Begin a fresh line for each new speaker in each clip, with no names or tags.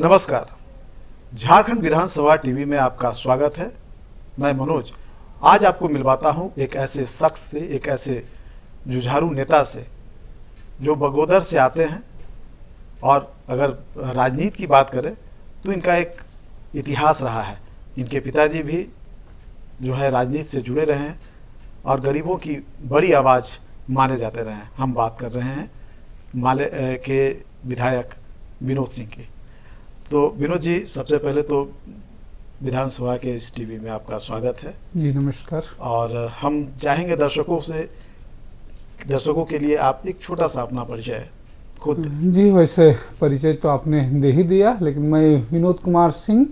नमस्कार। झारखंड विधानसभा टीवी में आपका स्वागत है। मैं मनोज आज आपको मिलवाता हूं एक ऐसे शख्स से, एक ऐसे जुझारू नेता से जो बगोदर से आते हैं और अगर राजनीति की बात करें तो इनका एक इतिहास रहा है। इनके पिताजी भी जो है राजनीति से जुड़े रहे हैं और गरीबों की बड़ी आवाज़ माने जाते रहे हैं। हम बात कर रहे हैं माले के विधायक विनोद सिंह की। तो विनोद जी, सबसे पहले तो विधानसभा के इस टीवी में आपका स्वागत है
जी। नमस्कार।
और हम चाहेंगे दर्शकों के लिए आप एक छोटा सा अपना परिचय खुद।
जी, वैसे परिचय तो आपने दे ही दिया, लेकिन मैं विनोद कुमार सिंह,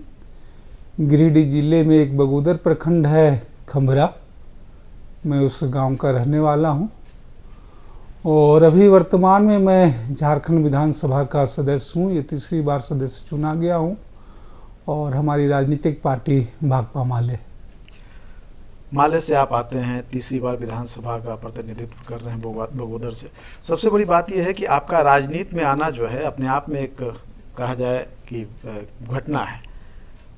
गिरिडीह जिले में एक बगोदर प्रखंड है खंभरा, मैं उस गांव का रहने वाला हूं और अभी वर्तमान में मैं झारखंड विधानसभा का सदस्य हूं। ये तीसरी बार सदस्य चुना गया हूं और हमारी राजनीतिक पार्टी भाकपा
माले से आप आते हैं, तीसरी बार विधानसभा का प्रतिनिधित्व कर रहे हैं बगोदर से। सबसे बड़ी बात यह है कि आपका राजनीति में आना जो है अपने आप में एक कहा जाए कि घटना है।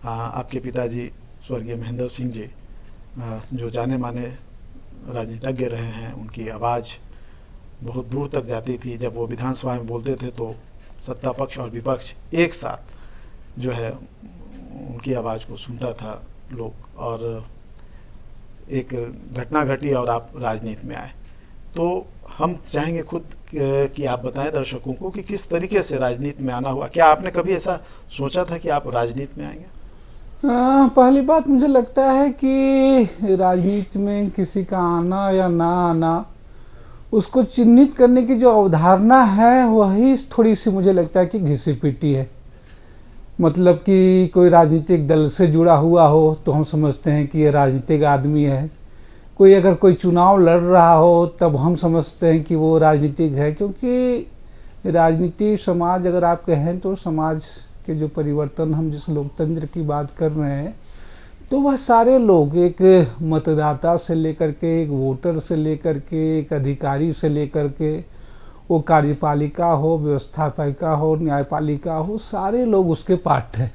आपके पिताजी स्वर्गीय महेंद्र सिंह जी जो जाने माने राजनीतिज्ञ रहे हैं, उनकी आवाज़ बहुत दूर तक जाती थी। जब वो विधानसभा में बोलते थे तो सत्ता पक्ष और विपक्ष एक साथ जो है उनकी आवाज़ को सुनता था लोग। और एक घटना घटी और आप राजनीति में आए। तो हम चाहेंगे खुद कि आप बताएं दर्शकों को कि किस तरीके से राजनीति में आना हुआ। क्या आपने कभी ऐसा सोचा था कि आप राजनीति में आएंगे?
पहली बात, मुझे लगता है कि राजनीति में किसी का आना या ना आना, उसको चिन्हित करने की जो अवधारणा है वही थोड़ी सी मुझे लगता है कि घिसी पिटी है। मतलब कि कोई राजनीतिक दल से जुड़ा हुआ हो तो हम समझते हैं कि ये राजनीतिक आदमी है। कोई अगर कोई चुनाव लड़ रहा हो तब हम समझते हैं कि वो राजनीतिक है, क्योंकि राजनीति समाज अगर आप कहें तो समाज के जो परिवर्तन, हम जिस लोकतंत्र की बात कर रहे हैं, तो वह सारे लोग, एक मतदाता से लेकर के, एक वोटर से लेकर के, एक अधिकारी से लेकर के, वो कार्यपालिका हो, व्यवस्थापिका हो, न्यायपालिका हो, सारे लोग उसके पार्ट हैं।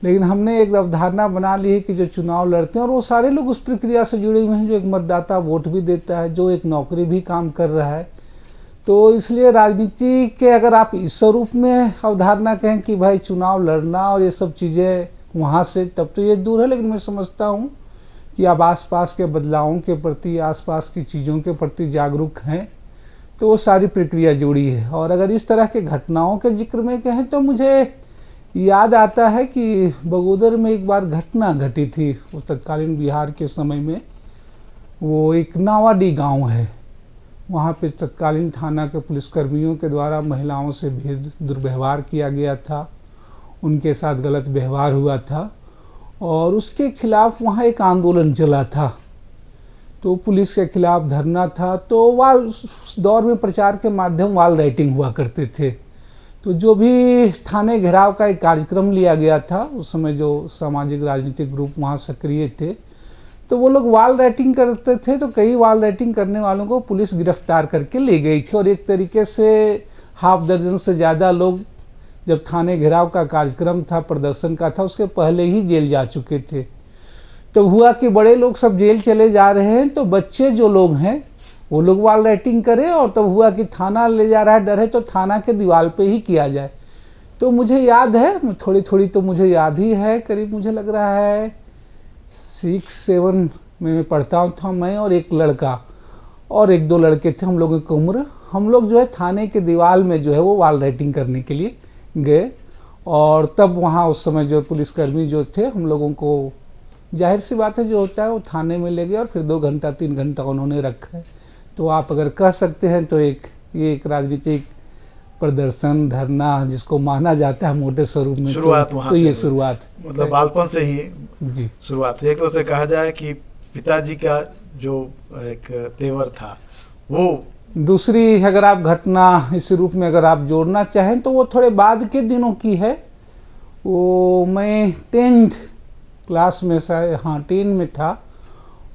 लेकिन हमने एक अवधारणा बना ली है कि जो चुनाव लड़ते हैं और वो सारे लोग उस प्रक्रिया से जुड़े हुए हैं, जो एक मतदाता वोट भी देता है, जो एक नौकरी भी काम कर रहा है। तो इसलिए राजनीति के अगर आप इस स्वरूप में अवधारणा कहें कि भाई चुनाव लड़ना और ये सब चीज़ें वहाँ से, तब तो ये दूर है। लेकिन मैं समझता हूँ कि आप आसपास के बदलावों के प्रति, आसपास की चीज़ों के प्रति जागरूक हैं, तो वो सारी प्रक्रिया जुड़ी है। और अगर इस तरह के घटनाओं के जिक्र में कहें तो मुझे याद आता है कि बगोदर में एक बार घटना घटी थी उस तत्कालीन बिहार के समय में। वो एक नावाडी गांव है, वहाँ पे तत्कालीन थाना के पुलिसकर्मियों के द्वारा महिलाओं से दुर्व्यवहार किया गया था, उनके साथ गलत व्यवहार हुआ था और उसके खिलाफ वहाँ एक आंदोलन चला था। तो पुलिस के खिलाफ धरना था। तो उस दौर में प्रचार के माध्यम वॉल राइटिंग हुआ करते थे। तो जो भी थाने घेराव का एक कार्यक्रम लिया गया था, उस समय जो सामाजिक राजनीतिक ग्रुप वहाँ सक्रिय थे, तो वो लोग वॉल राइटिंग करते थे। तो कई वॉल राइटिंग करने वालों को पुलिस गिरफ्तार करके ले गई थी और एक तरीके से हाफ दर्जन से ज़्यादा लोग, जब थाने घेराव का कार्यक्रम था, प्रदर्शन का था, उसके पहले ही जेल जा चुके थे। तो हुआ कि बड़े लोग सब जेल चले जा रहे हैं, तो बच्चे जो लोग हैं वो लोग वॉल राइटिंग करें और तब हुआ कि थाना ले जा रहा है, डर है तो थाना के दीवार पे ही किया जाए। तो मुझे याद है, थोड़ी थोड़ी तो मुझे याद ही है, करीब मुझे लग रहा है 6-7 में मैं पढ़ता था, मैं और एक लड़का और 1-2 लड़के थे, हम लोगों की उम्र। हम लोग जो है थाने के दीवार में जो है वो वॉल राइटिंग करने के लिए गए और तब वहाँ उस समय जो पुलिसकर्मी जो थे, हम लोगों को जाहिर सी बात है जो होता है वो थाने में ले गए और फिर 2 घंटा 3 घंटा उन्होंने रखा है। तो आप अगर कह सकते हैं तो ये एक राजनीतिक प्रदर्शन, धरना जिसको माना जाता है मोटे स्वरूप में, तो ये शुरुआत
मतलब बालपन से ही
जी
शुरुआत। एक तरह से कहा जाए कि पिताजी का जो एक तेवर था वो।
दूसरी अगर आप घटना इस रूप में अगर आप जोड़ना चाहें तो वो थोड़े बाद के दिनों की है। वो मैं 10th क्लास में, शायद 10 में था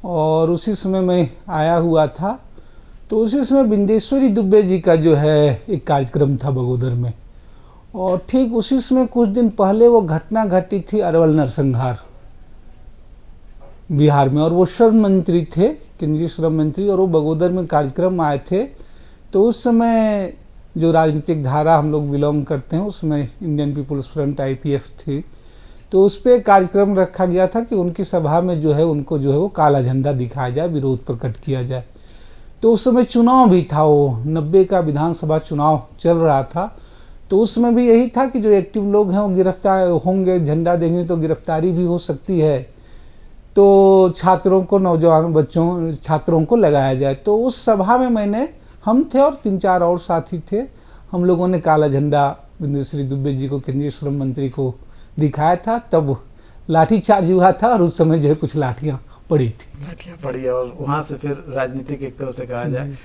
और उसी समय मैं आया हुआ था। तो उसी समय बिंदेश्वरी दुबे जी का जो है एक कार्यक्रम था बगोदर में और ठीक उसी समय कुछ दिन पहले वो घटना घटी थी अरवल नरसंहार बिहार में, और वो श्रम मंत्री थे, केंद्रीय श्रम मंत्री, और वो बगोदर में कार्यक्रम आए थे। तो उस समय जो राजनीतिक धारा हम लोग बिलोंग करते हैं, उसमें इंडियन पीपुल्स फ्रंट IPF थी, तो उस पर कार्यक्रम रखा गया था कि उनकी सभा में जो है उनको जो है वो काला झंडा दिखाया जाए, विरोध प्रकट किया जाए। तो उस समय चुनाव भी था, वो 90 का विधानसभा चुनाव चल रहा था। तो उसमें भी यही था कि जो एक्टिव लोग हैं वो गिरफ्तार होंगे, झंडा देंगे तो गिरफ्तारी भी हो सकती है, तो छात्रों को, नौजवान बच्चों छात्रों को लगाया जाए। तो उस सभा में हम थे और 3-4 और साथी थे, हम लोगों ने काला झंडा बिंदुश्री दुबे जी को, केंद्रीय श्रम मंत्री को दिखाया था। तब लाठीचार्ज हुआ था और उस समय जो है कुछ लाठियाँ पड़ी थी।
लाठियाँ पड़ी और वहाँ से फिर राजनीतिक एक तरह से कहा जाए,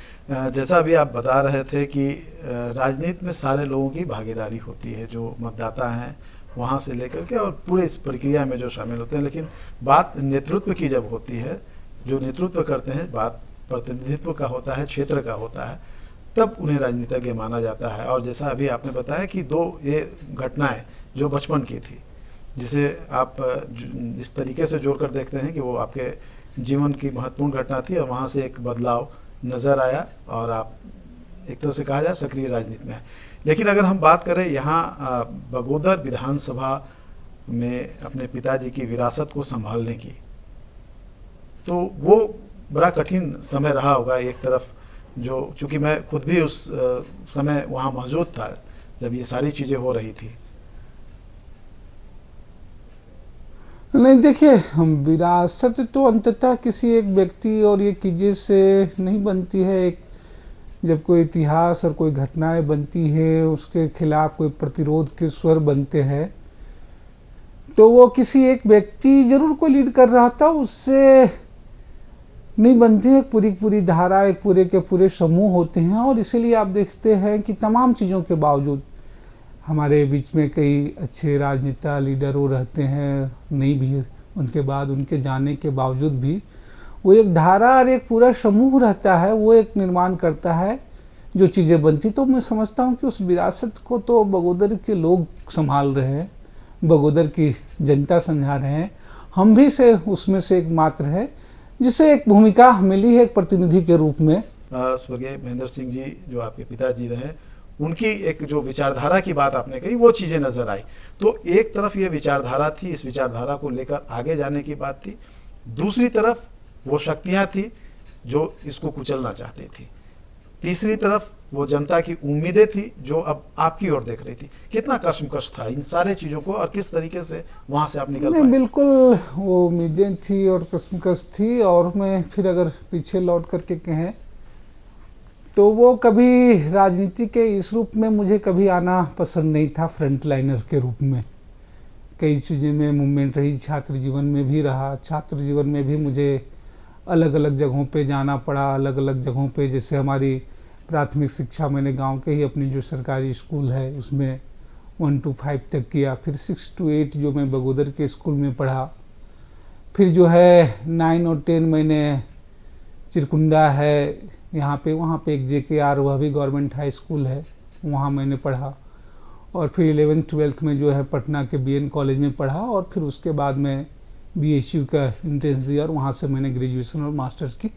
जैसा अभी आप बता रहे थे कि राजनीति में सारे लोगों की भागीदारी होती है, जो मतदाता हैं वहाँ से लेकर के और पूरे इस प्रक्रिया में जो शामिल होते हैं। लेकिन बात नेतृत्व की जब होती है, जो नेतृत्व करते हैं, बात प्रतिनिधित्व का होता है, क्षेत्र का होता है, तब उन्हें राजनीतिज्ञ माना जाता है। और जैसा अभी आपने बताया कि 2 ये घटनाएं जो बचपन की थी, जिसे आप इस तरीके से जोड़कर देखते हैं कि वो आपके जीवन की महत्वपूर्ण घटना थी और वहाँ से एक बदलाव नज़र आया और आप एक तरह से कहा जाए सक्रिय राजनीति में है। लेकिन अगर हम बात करें यहाँ बगोदर विधानसभा में अपने पिताजी की विरासत को संभालने की, तो वो बड़ा कठिन समय रहा होगा एक तरफ, जो चूँकि मैं खुद भी उस समय वहाँ मौजूद था जब ये सारी चीज़ें हो रही थी।
नहीं, देखिए, हम विरासत तो अंततः किसी एक व्यक्ति और ये चीज़ें से नहीं बनती है। एक जब कोई इतिहास और कोई घटनाएं बनती है, उसके खिलाफ कोई प्रतिरोध के स्वर बनते हैं, तो वो किसी एक व्यक्ति जरूर को लीड कर रहा था, उससे नहीं बनती है। पूरी धारा, एक पूरे के पूरे समूह होते हैं। और इसीलिए आप देखते हैं कि तमाम चीज़ों के बावजूद हमारे बीच में कई अच्छे राजनेता, लीडर वो रहते हैं, नहीं भी उनके बाद, उनके जाने के बावजूद भी वो एक धारा और एक पूरा समूह रहता है, वो एक निर्माण करता है जो चीज़ें बनती। तो मैं समझता हूँ कि उस विरासत को तो बगोदर के लोग संभाल रहे हैं, बगोदर की जनता समझा रहे हैं। हम भी से उसमें से एक मात्र है जिसे एक भूमिका मिली है एक प्रतिनिधि के रूप में।
स्वर्गीय महेंद्र सिंह जी जो आपके पिताजी रहे, उनकी एक जो विचारधारा की बात आपने कही, वो चीज़ें नज़र आई। तो एक तरफ ये विचारधारा थी, इस विचारधारा को लेकर आगे जाने की बात थी, दूसरी तरफ वो शक्तियाँ थी जो इसको कुचलना चाहती थी, तीसरी तरफ वो जनता की उम्मीदें थी जो अब आपकी ओर देख रही थी। कितना कश्मकश था इन सारे चीज़ों को और किस तरीके से वहाँ से आप निकल पाए?
बिल्कुल, वो उम्मीदें थी और कश्मकश थी। और मैं फिर अगर पीछे लौट करके कहें तो वो कभी राजनीति के इस रूप में मुझे कभी आना पसंद नहीं था, फ्रंट लाइनर के रूप में। कई चीज़ें में मूवमेंट रही, छात्र जीवन में भी रहा। छात्र जीवन में भी मुझे अलग अलग जगहों पे जाना पड़ा, अलग अलग जगहों पे, जैसे हमारी प्राथमिक शिक्षा मैंने गांव के ही अपनी जो सरकारी स्कूल है उसमें 1 to 5 तक किया, फिर 6 to 8 जो मैं बगोदर के स्कूल में पढ़ा, फिर जो है 9 और 10 मैंने चिरकुंडा है यहाँ पे, वहाँ पे एक JKR, वह भी गवर्नमेंट हाई स्कूल है, वहाँ मैंने पढ़ा। और फिर 11th 12th में जो है पटना के BN कॉलेज में पढ़ा। और फिर उसके बाद मैं BHU का एंट्रेंस दिया और वहाँ से मैंने ग्रेजुएशन और मास्टर्स की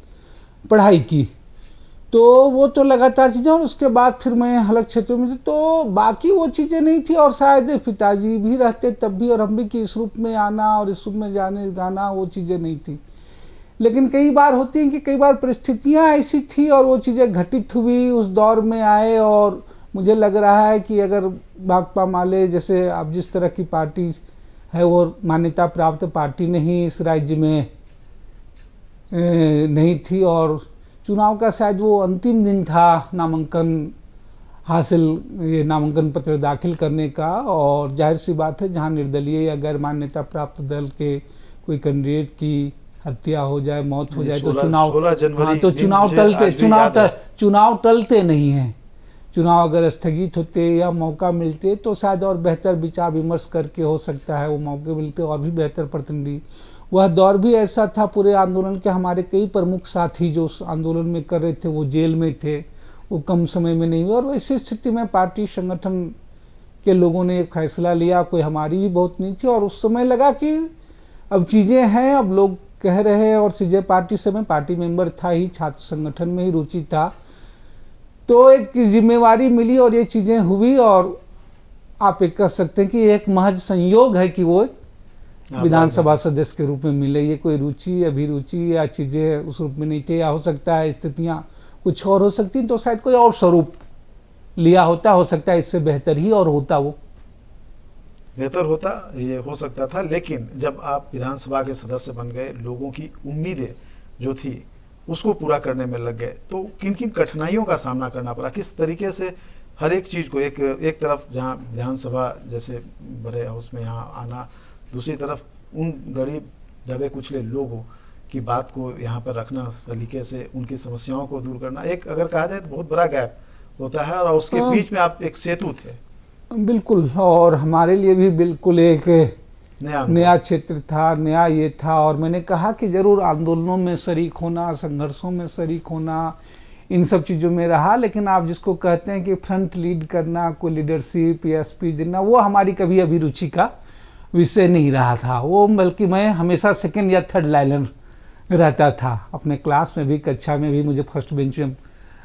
पढ़ाई की। तो वो तो लगातार चीज़ें, और उसके बाद फिर मैं अलग क्षेत्रों में, तो बाकी वो चीज़ें नहीं थी। और शायद पिताजी भी रहते तब भी और हम भी कि इस रूप में आना और इस रूप में गाना वो चीज़ें नहीं थी। लेकिन कई बार होती हैं कि कई बार परिस्थितियाँ ऐसी थी और वो चीज़ें घटित हुई, उस दौर में आए। और मुझे लग रहा है कि अगर भाकपा माले जैसे आप जिस तरह की पार्टी है वो मान्यता प्राप्त पार्टी नहीं इस राज्य में नहीं थी, और चुनाव का शायद वो अंतिम दिन था नामांकन हासिल, ये नामांकन पत्र दाखिल करने का। और जाहिर सी बात है जहाँ निर्दलीय या गैर मान्यता प्राप्त दल के कोई कैंडिडेट की हत्या हो जाए, मौत हो जाए, तो चुनाव, हाँ, तो चुनाव टलते नहीं हैं। चुनाव अगर स्थगित होते या मौका मिलते तो शायद और बेहतर विचार विमर्श करके हो सकता है वो मौके मिलते और भी बेहतर प्रतिनिधि। वह दौर भी ऐसा था, पूरे आंदोलन के हमारे कई प्रमुख साथी जो उस आंदोलन में कर रहे थे वो जेल में थे, वो कम समय में नहीं हुए। और वैसी स्थिति में पार्टी संगठन के लोगों ने एक फैसला लिया, कोई हमारी भी बहुत नहीं थी। और उस समय लगा कि अब चीज़ें हैं, अब लोग कह रहे हैं, और सीजे पार्टी से मैं पार्टी मेंबर था ही, छात्र संगठन में ही रुचि था, तो एक जिम्मेवारी मिली और ये चीज़ें हुई। और आप एक कह सकते हैं कि एक महज संयोग है कि वो विधानसभा सदस्य के रूप में मिले। ये कोई रुचि, अभिरुचि या चीज़ें उस रूप में नहीं थे, या हो सकता है स्थितियाँ कुछ और हो सकती, तो शायद कोई और स्वरूप लिया होता, हो सकता है इससे बेहतर ही और होता, वो
बेहतर होता, ये हो सकता था। लेकिन जब आप विधानसभा के सदस्य बन गए, लोगों की उम्मीदें जो थी उसको पूरा करने में लग गए, तो किन किन कठिनाइयों का सामना करना पड़ा? किस तरीके से हर एक चीज़ को, एक तरफ जहाँ विधानसभा जैसे बड़े हाउस में यहाँ आना, दूसरी तरफ उन गरीब दबे कुचले लोगों की बात को यहाँ पर रखना, सलीके से उनकी समस्याओं को दूर करना, एक अगर कहा जाए तो बहुत बड़ा गैप होता है। और उसके बीच में आप एक सेतु थे।
बिल्कुल, और हमारे लिए भी बिल्कुल एक नया क्षेत्र था, नया ये था। और मैंने कहा कि जरूर आंदोलनों में शरीक होना, संघर्षों में शरीक होना, इन सब चीज़ों में रहा, लेकिन आप जिसको कहते हैं कि फ्रंट लीड करना, कोई लीडरशिप या स्पीच देना, वो हमारी कभी अभिरुचि का विषय नहीं रहा था। वो बल्कि मैं हमेशा सेकंड या थर्ड लाइनर रहता था। अपने क्लास में भी, कक्षा में भी मुझे फर्स्ट बेंच में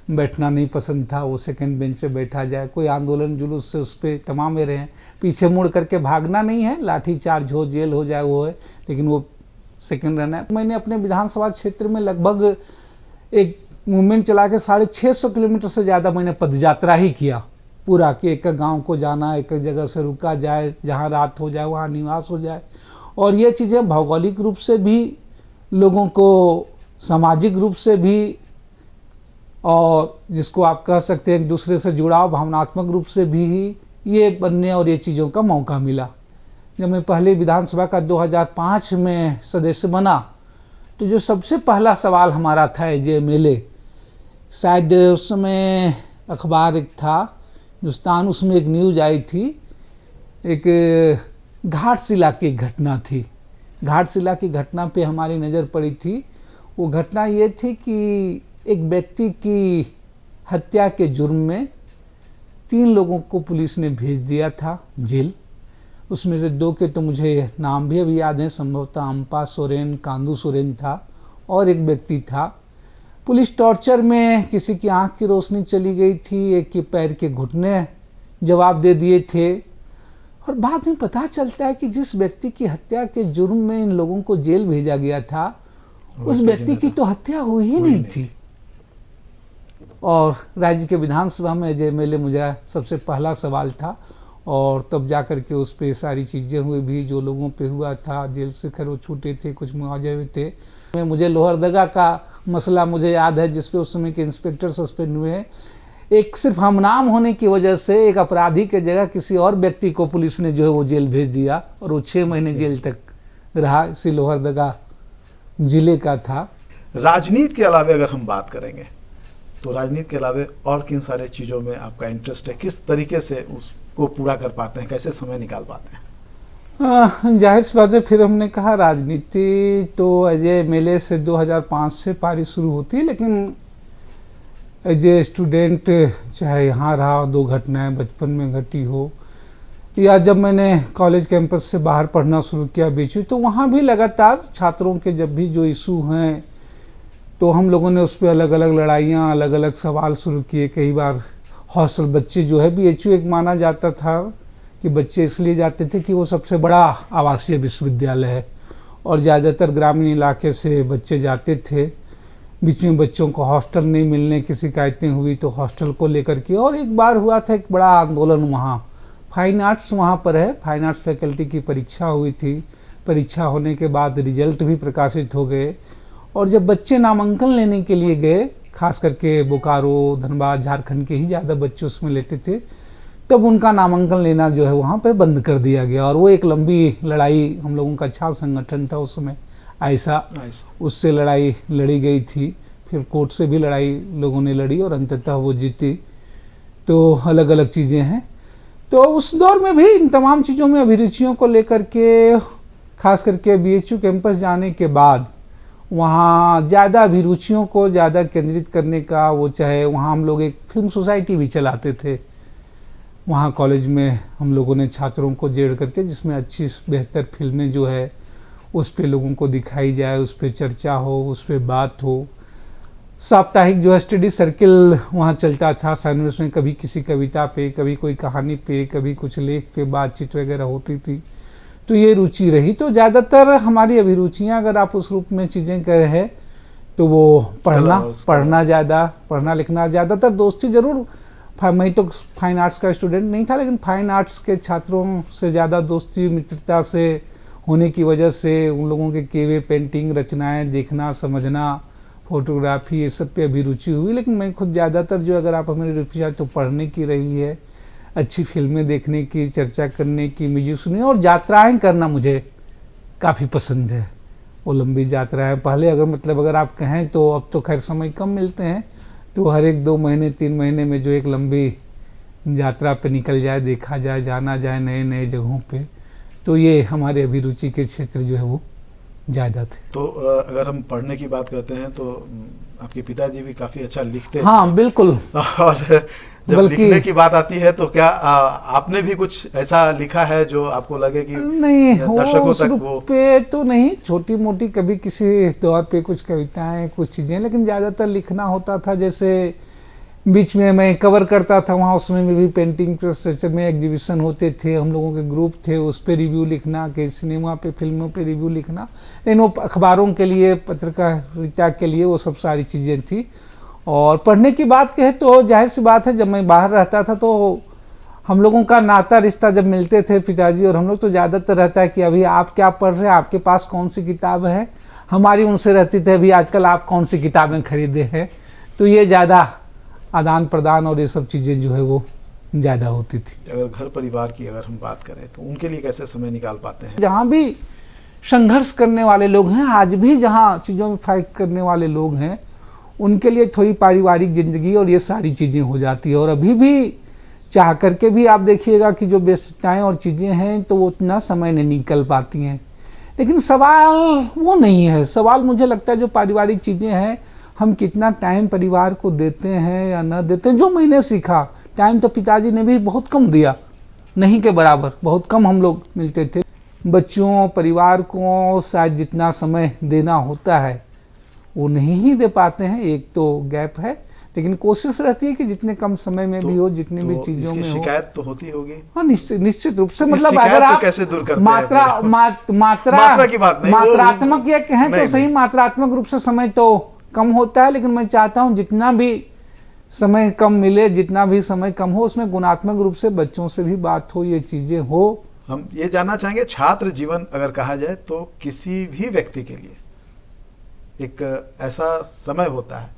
बैठना नहीं पसंद था, वो सेकंड बेंच पे बैठा जाए। कोई आंदोलन जुलूस से उस पर तमाम मेरे हैं, पीछे मुड़ करके भागना नहीं है, लाठी चार्ज हो, जेल हो जाए वो है, लेकिन वो सेकंड रहना है। मैंने अपने विधानसभा क्षेत्र में लगभग एक मूवमेंट चला के 650 किलोमीटर से ज़्यादा मैंने पदयात्रा ही किया पूरा, कि एक गांव को जाना, एक जगह से रुका जाए, जहां रात हो जाए वहां निवास हो जाए। और ये चीज़ें भौगोलिक रूप से भी लोगों को, सामाजिक रूप से भी, और जिसको आप कह सकते हैं एक दूसरे से जुड़ाव भावनात्मक रूप से भी ये बनने और ये चीज़ों का मौका मिला। जब मैं पहले विधानसभा का 2005 में सदस्य बना, तो जो सबसे पहला सवाल हमारा था जे MLA, शायद उस समय अखबार एक था हिंदुस्तान, उसमें एक न्यूज़ आई थी, एक घाटशिला की घटना थी। घाटशिला की घटना पे हमारी नज़र पड़ी थी। वो घटना ये थी कि एक व्यक्ति की हत्या के जुर्म में 3 लोगों को पुलिस ने भेज दिया था जेल। उसमें से 2 के तो मुझे नाम भी अभी याद है, संभवतः अम्पा सोरेन, कांदू सोरेन था, और एक व्यक्ति था। पुलिस टॉर्चर में किसी की आंख की रोशनी चली गई थी, एक के पैर के घुटने जवाब दे दिए थे। और बाद में पता चलता है कि जिस व्यक्ति की हत्या के जुर्म में इन लोगों को जेल भेजा गया था, उस व्यक्ति की तो हत्या हुई ही नहीं थी। और राज्य के विधानसभा में जे MLA मुझे सबसे पहला सवाल था, और तब जा कर के उस पर सारी चीज़ें हुई भी, जो लोगों पे हुआ था, जेल से खैर वो छूटे थे, कुछ मुआवजे हुए थे। मुझे लोहरदगा का मसला मुझे याद है, जिसपे उस समय के इंस्पेक्टर सस्पेंड हुए हैं। एक सिर्फ हम नाम होने की वजह से एक अपराधी के जगह किसी और व्यक्ति को पुलिस ने जो है वो जेल भेज दिया, और वो 6 महीने जेल तक रहा। इसी लोहरदगा जिले का था।
राजनीति के अलावे अगर हम बात करेंगे, तो राजनीति के अलावे और किन सारे चीज़ों में आपका इंटरेस्ट है? किस तरीके से उसको पूरा कर पाते हैं, कैसे समय निकाल पाते हैं?
जाहिर सी बात है, फिर हमने कहा राजनीति तो एज MLA से 2005 से पारी शुरू होती है, लेकिन एज ए स्टूडेंट चाहे यहाँ रहा, 2 घटनाएं बचपन में घटी हो, या जब मैंने कॉलेज कैंपस से बाहर पढ़ना शुरू किया BHU, तो वहाँ भी लगातार छात्रों के जब भी जो इशू हैं, तो हम लोगों ने उस पर अलग अलग लड़ाइयाँ, अलग अलग सवाल शुरू किए। कई बार हॉस्टल बच्चे जो है, BHU एक माना जाता था कि बच्चे इसलिए जाते थे कि वो सबसे बड़ा आवासीय विश्वविद्यालय है, और ज़्यादातर ग्रामीण इलाके से बच्चे जाते थे। बीच में बच्चों को हॉस्टल नहीं मिलने की शिकायतें हुई, तो हॉस्टल को लेकर के, और एक बार हुआ था एक बड़ा आंदोलन वहाँ, फाइन आर्ट्स वहाँ पर है, फाइन आर्ट्स फैकल्टी की परीक्षा हुई थी। परीक्षा होने के बाद रिजल्ट भी प्रकाशित हो गए, और जब बच्चे नामांकन लेने के लिए गए, खास करके बोकारो, धनबाद, झारखंड के ही ज़्यादा बच्चे उसमें लेते थे, तब उनका नामांकन लेना जो है वहाँ पे बंद कर दिया गया। और वो एक लंबी लड़ाई, हम लोगों का छात्र संगठन था उस समय ऐसा, उससे लड़ाई लड़ी गई थी। फिर कोर्ट से भी लड़ाई लोगों ने लड़ी, और अंततः वो जीती। तो अलग अलग चीज़ें हैं। तो उस दौर में भी इन तमाम चीज़ों में अभिरुचियों को लेकर के, खास करके BHU कैंपस जाने के बाद वहाँ ज़्यादा अभिरुचियों को ज़्यादा केंद्रित करने का वो, चाहे वहाँ हम लोग एक फिल्म सोसाइटी भी चलाते थे, वहाँ कॉलेज में हम लोगों ने छात्रों को जोड़ करके, जिसमें अच्छी बेहतर फिल्में जो है उस पे लोगों को दिखाई जाए, उस पे चर्चा हो, उस पे बात हो। साप्ताहिक जो है स्टडी सर्किल वहाँ चलता था सैनवर्स में, कभी किसी कविता पे, कभी कोई कहानी पे, कभी कुछ लेख पे बातचीत वगैरह होती थी। तो ये रुचि रही। तो ज़्यादातर हमारी अभिरुचियाँ अगर आप उस रूप में चीज़ें कर है तो वो पढ़ना ज़्यादा, पढ़ना लिखना, ज़्यादातर दोस्ती ज़रूर। मैं तो फाइन आर्ट्स का स्टूडेंट नहीं था, लेकिन फाइन आर्ट्स के छात्रों से ज़्यादा दोस्ती मित्रता से होने की वजह से उन लोगों के किए हुए पेंटिंग रचनाएं देखना, समझना, फोटोग्राफी, ये सब पे अभिरुचि हुई। लेकिन मैं खुद ज़्यादातर जो, अगर आप हमारी रुचि तो पढ़ने की रही है, अच्छी फिल्में देखने की, चर्चा करने की, म्यूजिक सुनने और यात्राएं करना मुझे काफ़ी पसंद है। वो लंबी यात्राएं पहले अगर आप कहें तो अब तो खैर समय कम मिलते हैं, तो हर 1-2 महीने 3 महीने में जो एक लंबी यात्रा पे निकल जाए, देखा जाए, जाना जाए नए नए जगहों पे, तो ये हमारे अभिरुचि के क्षेत्र जो है वो ज़्यादा थे।
तो अगर हम पढ़ने की बात करते हैं तो आपके पिताजी भी काफ़ी अच्छा लिखते हैं।
हाँ बिल्कुल।
और जब लिखने की बात आती है तो क्या आपने भी कुछ ऐसा लिखा है जो आपको लगे कि
नहीं,
दर्शकों तक वो
पे तो नहीं, छोटी मोटी कभी किसी दौर पे कुछ कविताएं, कुछ चीज़ें, लेकिन ज़्यादातर लिखना होता था। जैसे बीच में मैं कवर करता था वहाँ, उसमें भी पेंटिंग प्रोसेसर में एग्जीबिशन होते थे, हम लोगों के ग्रुप थे, उस पर रिव्यू लिखना, कि सिनेमा पे, फिल्मों पे रिव्यू लिखना। लेकिन वो अखबारों के लिए, पत्रकारिता के लिए वो सब सारी चीज़ें थी। और पढ़ने की बात कहे तो जाहिर सी बात है, जब मैं बाहर रहता था तो हम लोगों का नाता रिश्ता जब मिलते थे पिताजी और हम लोग, तो ज़्यादातर रहता है कि अभी आप क्या पढ़ रहे हैं, आपके पास कौन सी किताब है। हमारी उनसे रहती थी अभी आजकल आप कौन सी किताबें खरीदे हैं। तो ये ज़्यादा आदान प्रदान और ये सब चीज़ें जो है वो ज़्यादा होती थी।
अगर घर परिवार की अगर हम बात करें तो उनके लिए कैसे समय निकाल पाते हैं?
जहाँ भी संघर्ष करने वाले लोग हैं, आज भी जहाँ चीज़ों में फाइट करने वाले लोग हैं, उनके लिए थोड़ी पारिवारिक ज़िंदगी और ये सारी चीज़ें हो जाती है। और अभी भी चाह करके भी आप देखिएगा कि जो व्यस्तताएँ और चीज़ें हैं तो वो उतना समय नहीं निकल पाती हैं। लेकिन सवाल वो नहीं है, सवाल मुझे लगता है जो पारिवारिक चीज़ें हैं, हम कितना टाइम परिवार को देते हैं या न देते हैं। जो मैंने सीखा, टाइम तो पिताजी ने भी बहुत कम दिया, नहीं के बराबर, बहुत कम हम लोग मिलते थे। बच्चों, परिवार को शायद जितना समय देना होता है वो नहीं ही दे पाते हैं, एक तो गैप है। लेकिन कोशिश रहती है कि जितने कम समय में भी हो, जितनी भी चीज़ों में हो।
शिकायत तो होती होगी।
हाँ, निश्चित रूप से। मतलब अगर आप
कैसे दूर करते
मात्रा
की बात नहीं,
मात्रात्मक ये कहें तो सही, मात्रात्मक रूप से समय तो कम होता है, लेकिन मैं चाहता हूँ जितना भी समय कम मिले, जितना भी समय कम हो, उसमें गुणात्मक रूप से बच्चों से भी बात हो, ये चीज़ें हो।
हम ये जानना चाहेंगे, छात्र जीवन अगर कहा जाए तो किसी भी व्यक्ति के लिए एक ऐसा समय होता है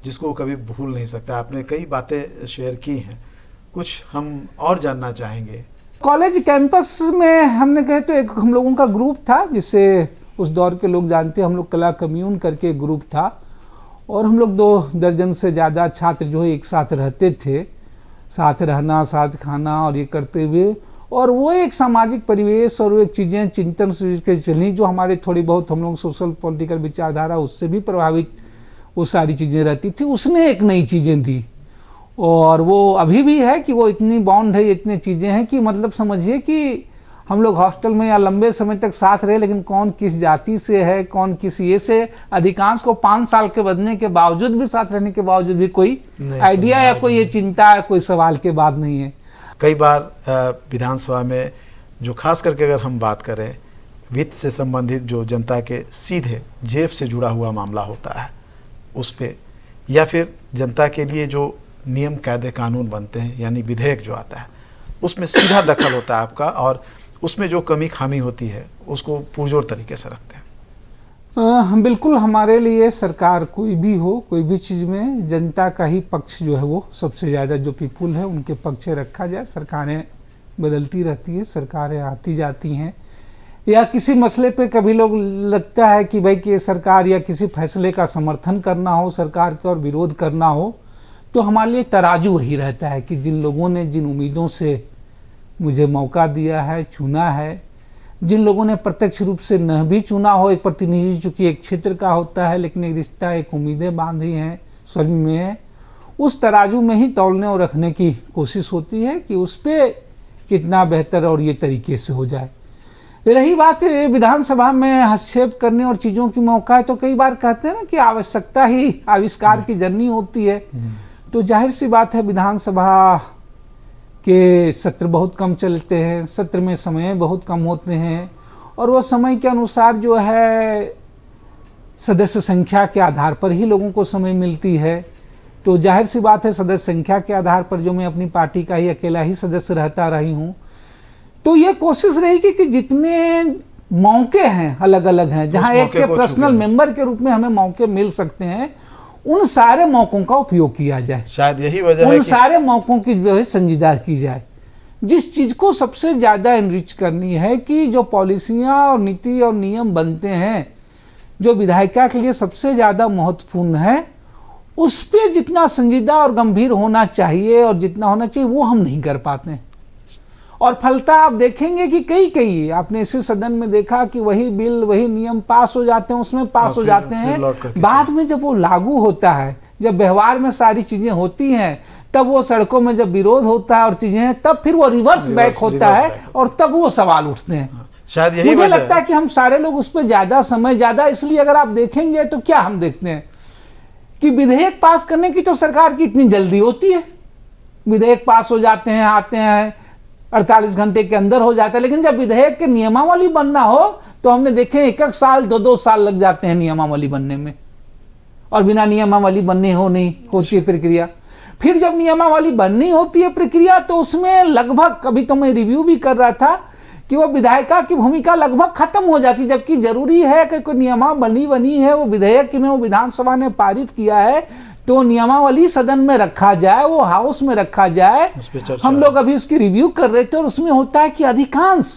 जिसको कभी भूल नहीं सकता। आपने कई बातें शेयर की हैं, कुछ हम और जानना चाहेंगे।
कॉलेज कैंपस में हमने कहे तो एक हम लोगों का ग्रुप था, जिसे उस दौर के लोग जानते हैं, हम लोग कला कम्यून करके ग्रुप था। और हम लोग 2 दर्जन से ज़्यादा छात्र जो है एक साथ रहते थे, साथ रहना, साथ खाना और ये करते हुए। और वो एक सामाजिक परिवेश और वो एक चीज़ें चिंतन से के चली, जो हमारे थोड़ी बहुत हम लोग सोशल पॉलिटिकल विचारधारा उससे भी प्रभावित वो सारी चीज़ें रहती थी। उसने एक नई चीज़ें दी और वो अभी भी है कि वो इतनी बॉन्ड है, इतनी चीज़ें हैं कि मतलब समझिए कि हम लोग हॉस्टल में या लंबे समय तक साथ रहे, लेकिन कौन किस जाति से है, कौन किस ये से, अधिकांश को 5 साल के बदलने के बावजूद भी, साथ रहने के बावजूद भी कोई आइडिया या कोई ये चिंता या कोई सवाल के बाद नहीं है।
कई बार विधानसभा में जो खास करके अगर हम बात करें, वित्त से संबंधित जो जनता के सीधे जेब से जुड़ा हुआ मामला होता है उस पे, या फिर जनता के लिए जो नियम कायदे कानून बनते हैं, यानी विधेयक जो आता है, उसमें सीधा दखल होता है आपका, और उसमें जो कमी खामी होती है उसको पुरजोर तरीके से रखते हैं।
बिल्कुल, हमारे लिए सरकार कोई भी हो, कोई भी चीज़ में जनता का ही पक्ष जो है वो सबसे ज़्यादा, जो पीपुल है उनके पक्ष रखा जाए। सरकारें बदलती रहती है, सरकारें आती जाती हैं, या किसी मसले पे कभी लोग लगता है कि भाई कि सरकार या किसी फैसले का समर्थन करना हो, सरकार का और विरोध करना हो, तो हमारे लिए तराजू वही रहता है कि जिन लोगों ने जिन उम्मीदों से मुझे मौका दिया है, चुना है, जिन लोगों ने प्रत्यक्ष रूप से न भी चुना हो, एक प्रतिनिधि चूँकि एक क्षेत्र का होता है, लेकिन एक रिश्ता, एक उम्मीदें बांधी हैं, स्वयं में है, उस तराजू में ही तौलने और रखने की कोशिश होती है कि उस पर कितना बेहतर और ये तरीके से हो जाए। रही बात विधानसभा में हस्तक्षेप करने और चीज़ों की मौका है, तो कई बार कहते हैं ना कि आवश्यकता ही आविष्कार की जननी होती है। तो जाहिर सी बात है विधानसभा के सत्र बहुत कम चलते हैं, सत्र में समय बहुत कम होते हैं, और वो समय के अनुसार जो है सदस्य संख्या के आधार पर ही लोगों को समय मिलती है। तो जाहिर सी बात है सदस्य संख्या के आधार पर जो मैं अपनी पार्टी का ही अकेला ही सदस्य रहता रही हूँ, तो ये कोशिश रहेगी कि जितने मौके हैं अलग अलग हैं, जहाँ एक के पर्सनल मेंबर के रूप में हमें मौके मिल सकते हैं, उन सारे मौकों का उपयोग किया जाए।
शायद यही वजह है
उन सारे मौकों की जो है संजीदा की जाए। जिस चीज़ को सबसे ज़्यादा एनरिच करनी है कि जो पॉलिसियाँ और नीति और नियम बनते हैं जो विधायिका के लिए सबसे ज़्यादा महत्वपूर्ण है, उस पर जितना संजीदा और गंभीर होना चाहिए और जितना होना चाहिए वो हम नहीं कर पाते हैं। और फलता आप देखेंगे कि कई आपने इसी सदन में देखा कि वही बिल वही नियम पास हो जाते हैं, उसमें पास हो जाते हैं, बाद में जब वो लागू होता है, जब व्यवहार में सारी चीज़ें होती हैं, तब वो सड़कों में जब विरोध होता है और चीज़ें, तब फिर वो रिवर्स बैक होता है और तब वो सवाल उठते हैं।
शायद यही
मुझे लगता है कि हम सारे लोग उस पर ज़्यादा समय ज़्यादा, इसलिए अगर आप देखेंगे तो क्या हम देखते हैं कि विधेयक पास करने की तो सरकार की इतनी जल्दी होती है, विधेयक पास हो जाते हैं, आते हैं 48 घंटे के अंदर हो जाता है, लेकिन जब विधेयक के नियमावली बनना हो तो हमने देखे 1 साल 2 साल लग जाते हैं नियमावली बनने में, और बिना नियमावली बनने हो नहीं होती है प्रक्रिया। फिर जब नियमावली बननी होती है प्रक्रिया, तो उसमें लगभग, कभी तो मैं रिव्यू भी कर रहा था कि वो विधायिका की भूमिका लगभग खत्म हो जाती, जबकि जरूरी है कि कोई नियमावली बनी है, वो विधेयक में वो विधानसभा ने पारित किया है, तो नियमावली सदन में रखा जाए, वो हाउस में रखा जाए। हम लोग अभी उसकी रिव्यू कर रहे थे और उसमें होता है कि अधिकांश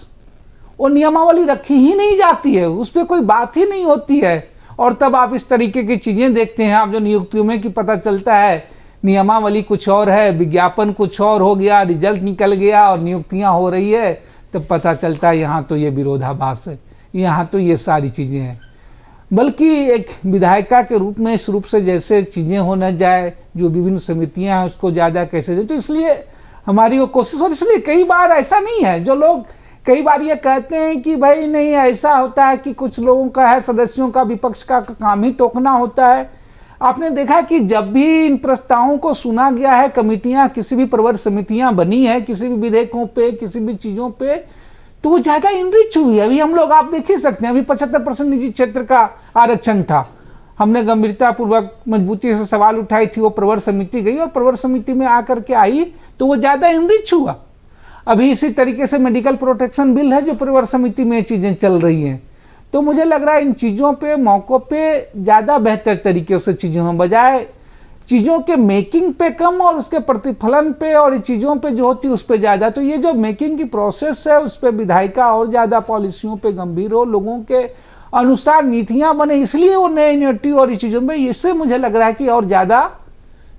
वो नियमावली रखी ही नहीं जाती है, उस पर कोई बात ही नहीं होती है। और तब आप इस तरीके की चीज़ें देखते हैं, आप जो नियुक्तियों में कि पता चलता है नियमावली कुछ और है, विज्ञापन कुछ और हो गया, रिजल्ट निकल गया और नियुक्तियाँ हो रही है, तब पता चलता है यहाँ तो ये विरोधाभास है, यहाँ तो ये सारी चीज़ें हैं। बल्कि एक विधायिका के रूप में इस रूप से जैसे चीज़ें होना जाए, जो विभिन्न समितियां हैं उसको ज़्यादा कैसे जाए, तो इसलिए हमारी वो कोशिश। और इसलिए कई बार ऐसा नहीं है, जो लोग कई बार ये कहते हैं कि भाई नहीं ऐसा होता है कि कुछ लोगों का है, सदस्यों का विपक्ष का काम ही टोकना होता है। आपने देखा कि जब भी इन प्रस्तावों को सुना गया है, कमेटियाँ किसी भी प्रवर समितियाँ बनी है किसी भी विधेयकों पे, किसी भी चीज़ों पे, तो वो ज़्यादा इनरिच हुई है। अभी हम लोग आप देख ही सकते हैं, अभी 75% निजी क्षेत्र का आरक्षण था, हमने गंभीरतापूर्वक मजबूती से सवाल उठाई थी, वो प्रवर समिति गई और प्रवर समिति में आकर के आई तो वो ज़्यादा इनरिच हुआ। अभी इसी तरीके से मेडिकल प्रोटेक्शन बिल है जो प्रवर समिति में चीज़ें चल रही हैं। तो मुझे लग रहा है इन चीज़ों पे, मौक़ों पे ज़्यादा बेहतर तरीके से चीज़ों में, बजाय चीज़ों के मेकिंग पे कम और उसके प्रतिफलन पे और चीज़ों पे जो होती है उस पे ज़्यादा। तो ये जो मेकिंग की प्रोसेस है उस पे विधायिका और ज़्यादा पॉलिसियों पे गंभीर हो, लोगों के अनुसार नीतियाँ बने, इसलिए वो नए इनिशिएटिव और चीज़ों में, इससे मुझे लग रहा है कि और ज़्यादा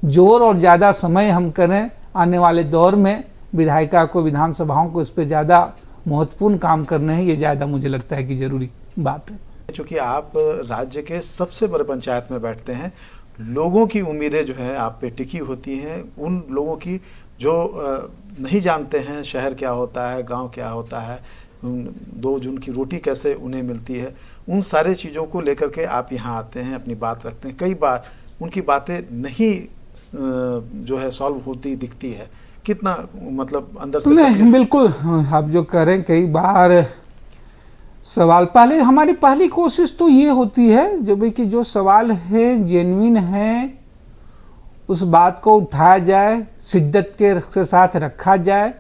जोर और ज़्यादा समय हम करें आने वाले दौर में, विधायिका को, विधानसभाओं को इस पर ज़्यादा महत्वपूर्ण काम करने हैं, ये ज़्यादा मुझे लगता है कि ज़रूरी बात है।
चूँकि आप राज्य के सबसे बड़े पंचायत में बैठते हैं, लोगों की उम्मीदें जो है आप पे टिकी होती हैं, उन लोगों की जो नहीं जानते हैं शहर क्या होता है, गांव क्या होता है, 2 जून की रोटी कैसे उन्हें मिलती है, उन सारे चीज़ों को लेकर के आप यहाँ आते हैं, अपनी बात रखते हैं। कई बार उनकी बातें नहीं जो है सॉल्व होती दिखती है, कितना मतलब अंदर से
नहीं, बिल्कुल आप जो करें, कई बार सवाल, पहले हमारी पहली कोशिश तो ये होती है जो भी कि जो सवाल है जेन्युइन है, उस बात को उठाया जाए, शिद्दत के साथ रखा जाए